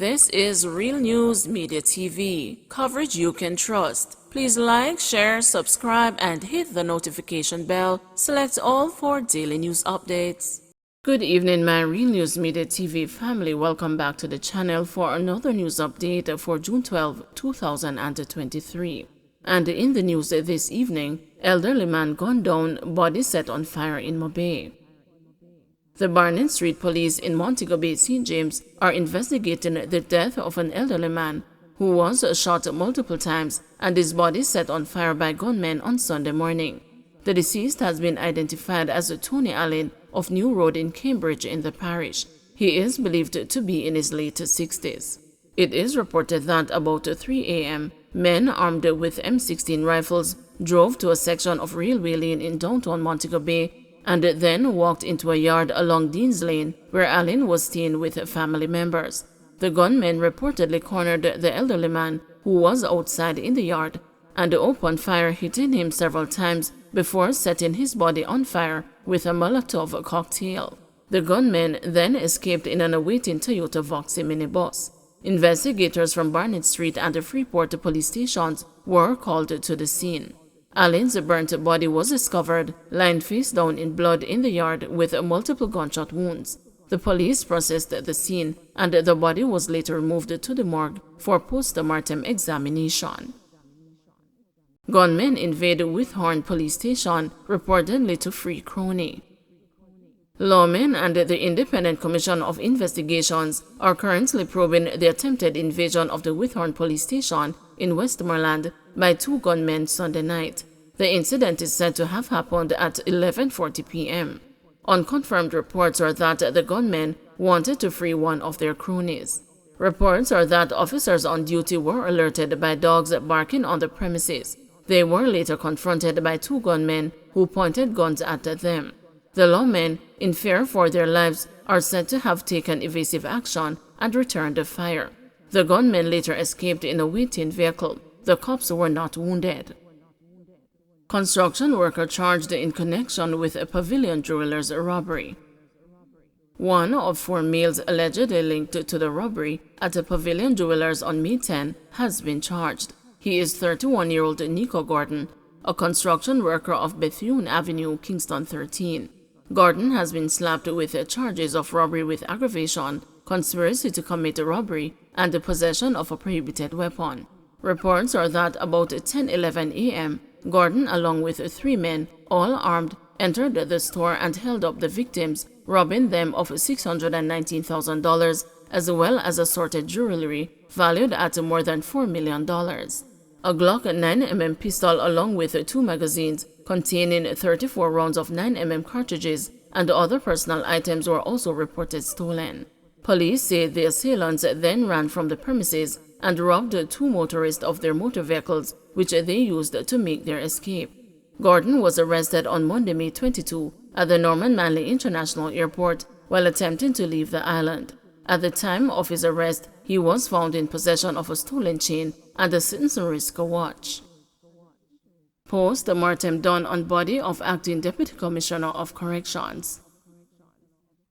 This is Real News Media TV, coverage you can trust. Please like, share, subscribe, and hit the notification bell. Select all for daily news updates. Good evening, my Real News Media TV family. Welcome back to the channel for another news update for June 12, 2023. And in the news this evening, elderly man gunned down, body set on fire in Mobay. The Barnett Street Police in Montego Bay, St. James are investigating the death of an elderly man who was shot multiple times and his body set on fire by gunmen on Sunday morning. The deceased has been identified as Tony Allen of New Road in Cambridge in the parish. He is believed to be in his late 60s. It is reported that about 3 a.m., men armed with M16 rifles drove to a section of railway lane in downtown Montego Bay and then walked into a yard along Dean's Lane where Allen was staying with family members. The gunmen reportedly cornered the elderly man who was outside in the yard and opened fire, hitting him several times before setting his body on fire with a Molotov cocktail. The gunmen then escaped in an awaiting Toyota Voxy minibus. Investigators from Barnett Street and the Freeport police stations were called to the scene. Allen's burnt body was discovered, lying face down in blood in the yard with multiple gunshot wounds. The police processed the scene, and the body was later removed to the morgue for post-mortem examination. Gunmen invade Withorn Police Station, reportedly to free crony. Lawmen and the Independent Commission of Investigations are currently probing the attempted invasion of the Withorn Police Station in Westmoreland by two gunmen Sunday night. The incident is said to have happened at 11:40 p.m. Unconfirmed reports are that the gunmen wanted to free one of their cronies. Reports are that officers on duty were alerted by dogs barking on the premises. They were later confronted by two gunmen who pointed guns at them. The lawmen, in fear for their lives, are said to have taken evasive action and returned the fire. The gunmen later escaped in a waiting vehicle. The cops were not wounded. Construction worker charged in connection with a Pavilion Jewelers robbery. One of 4 males allegedly linked to the robbery at a Pavilion Jewelers on May 10 has been charged. He is 31-year-old Nico Gordon, a construction worker of Bethune Avenue, Kingston 13. Gordon has been slapped with charges of robbery with aggravation, conspiracy to commit a robbery, and the possession of a prohibited weapon. Reports are that about 10:11 a.m., Gordon, along with 3 men, all armed, entered the store and held up the victims, robbing them of $619,000 as well as assorted jewelry valued at more than $4 million. A Glock 9mm pistol along with 2 magazines containing 34 rounds of 9mm cartridges and other personal items were also reported stolen. Police say the assailants then ran from the premises and robbed 2 motorists of their motor vehicles, which they used to make their escape. Gordon was arrested on Monday, May 22, at the Norman Manley International Airport while attempting to leave the island. At the time of his arrest, he was found in possession of a stolen chain and a citizen risk watch. Post-mortem done on body of acting Deputy Commissioner of Corrections.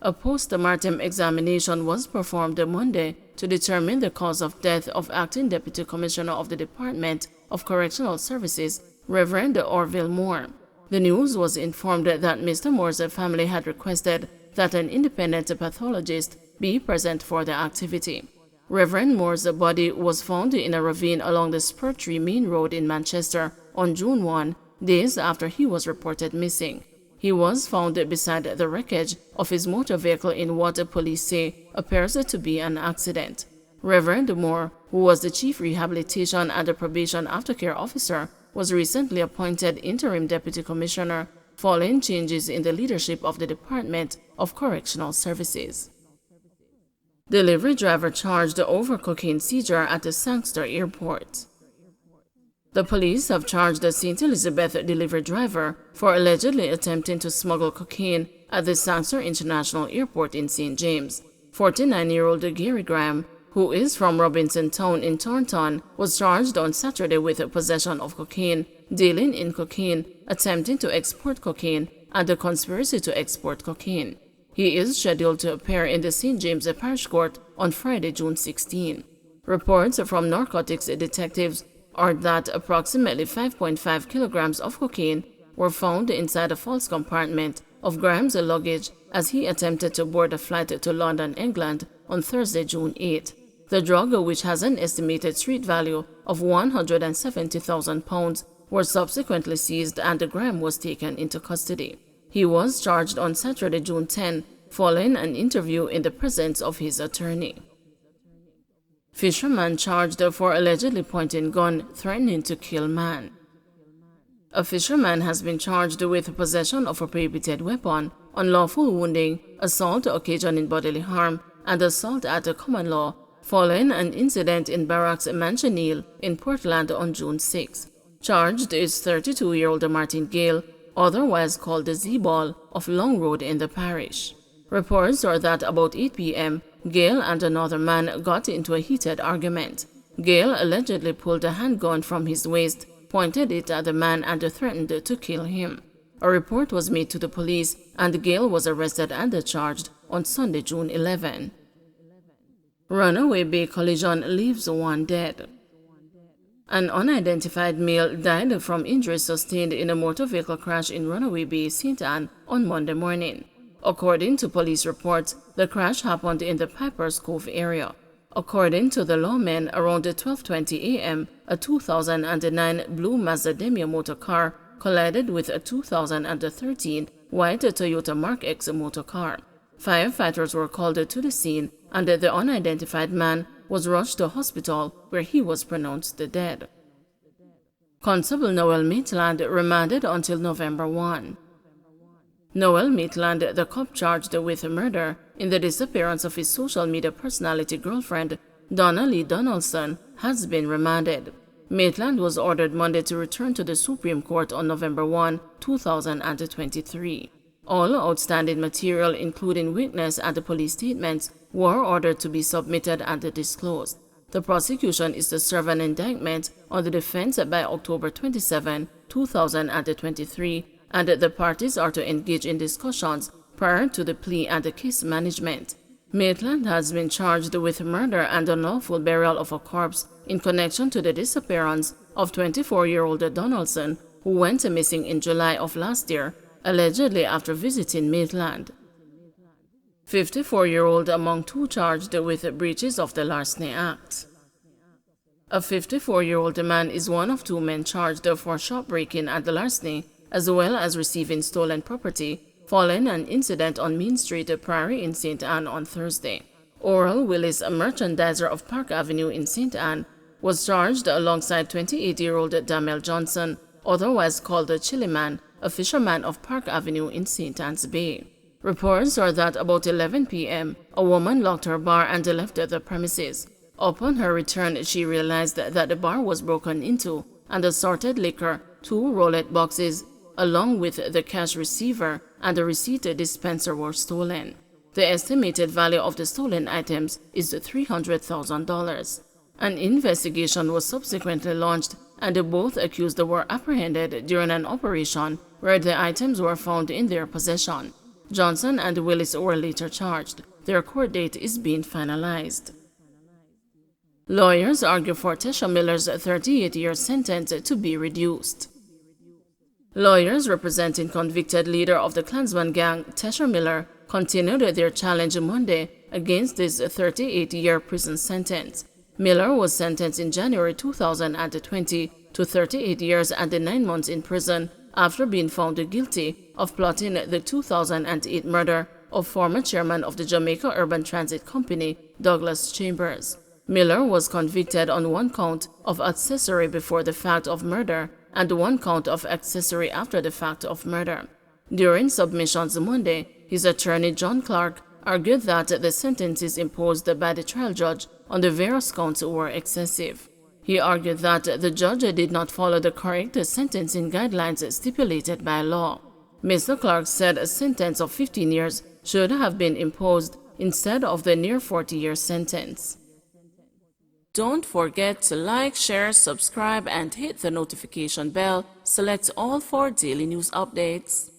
A post-mortem examination was performed Monday to determine the cause of death of acting Deputy Commissioner of the Department of Correctional Services, Reverend Orville Moore. The news was informed that Mr. Moore's family had requested that an independent pathologist be present for the activity. Reverend Moore's body was found in a ravine along the Spur Tree Main Road in Manchester on June 1, days after he was reported missing. He was found beside the wreckage of his motor vehicle in what police say appears to be an accident. Reverend Moore, who was the Chief Rehabilitation and Probation Aftercare Officer, was recently appointed Interim Deputy Commissioner following changes in the leadership of the Department of Correctional Services. Delivery driver charged over cocaine seizure at the Sangster Airport. The police have charged the St. Elizabeth delivery driver for allegedly attempting to smuggle cocaine at the Sangster International Airport in St. James. 49-year-old Gary Graham, who is from Robinson Town in Taunton, was charged on Saturday with possession of cocaine, dealing in cocaine, attempting to export cocaine, and a conspiracy to export cocaine. He is scheduled to appear in the St. James Parish Court on Friday, June 16. Reports from narcotics detectives are that approximately 5.5 kilograms of cocaine were found inside a false compartment of Graham's luggage as he attempted to board a flight to London, England on Thursday, June 8. The drug, which has an estimated street value of £170,000, was subsequently seized and Graham was taken into custody. He was charged on Saturday, June 10, following an interview in the presence of his attorney. Fisherman charged for allegedly pointing gun, threatening to kill man. A fisherman has been charged with possession of a prohibited weapon, unlawful wounding, assault occasioning bodily harm, and assault at a common law, following an incident in Barracks Mansionil in Portland on June 6. Charged is 32-year-old Martin Gale, otherwise called the Z-Ball, of Long Road in the parish. Reports are that about 8 p.m., Gale and another man got into a heated argument. Gale allegedly pulled a handgun from his waist, pointed it at the man and threatened to kill him. A report was made to the police and Gale was arrested and charged on Sunday, June 11. Runaway Bay collision leaves one dead. An unidentified male died from injuries sustained in a motor vehicle crash in Runaway Bay, St. Anne on Monday morning. According to police reports, the crash happened in the Piper's Cove area. According to the lawmen, around 12:20 a.m., a 2009 blue Mazda Demio motor car collided with a 2013 white Toyota Mark X motor car. Firefighters were called to the scene and the unidentified man was rushed to hospital where he was pronounced dead. Constable Noel Maitland remanded until November 1. Noel Maitland, the cop charged with murder in the disappearance of his social media personality girlfriend, Donna Lee Donaldson, has been remanded. Maitland was ordered Monday to return to the Supreme Court on November 1, 2023. All outstanding material, including witness and police statements, were ordered to be submitted and disclosed. The prosecution is to serve an indictment on the defense by October 27, 2023, and the parties are to engage in discussions prior to the plea and the case management. Maitland has been charged with murder and unlawful burial of a corpse in connection to the disappearance of 24-year-old Donaldson, who went missing in July of last year, allegedly after visiting Maitland. 54-year-old among two charged with breaches of the Larceny Act. A 54-year-old man is one of two men charged for shoplifting and larceny, as well as receiving stolen property, following an incident on Main Street, Prairie in St. Anne on Thursday. Oral Willis, a merchandiser of Park Avenue in St. Anne, was charged alongside 28-year-old Damel Johnson, otherwise called the Chili Man, a fisherman of Park Avenue in St. Anne's Bay. Reports are that about 11 p.m., a woman locked her bar and left the premises. Upon her return, she realized that the bar was broken into and assorted liquor, 2 roulette boxes, along with the cash receiver and the receipt dispenser were stolen. The estimated value of the stolen items is $300,000. An investigation was subsequently launched and both accused were apprehended during an operation where the items were found in their possession. Johnson and Willis were later charged. Their court date is being finalized. Lawyers argue for Tesha Miller's 38-year sentence to be reduced. Lawyers representing convicted leader of the Klansman gang, Tesha Miller, continued their challenge Monday against this 38-year prison sentence. Miller was sentenced in January 2020 to 38 years and 9 months in prison after being found guilty of plotting the 2008 murder of former chairman of the Jamaica Urban Transit Company, Douglas Chambers. Miller was convicted on 1 count of accessory before the fact of murder and 1 count of accessory after the fact of murder. During submissions Monday, his attorney John Clark argued that the sentences imposed by the trial judge on the various counts were excessive. He argued that the judge did not follow the correct sentencing guidelines stipulated by law. Mr. Clark said a sentence of 15 years should have been imposed instead of the near 40-year sentence. Don't forget to like, share, subscribe, and hit the notification bell. Select all for daily news updates.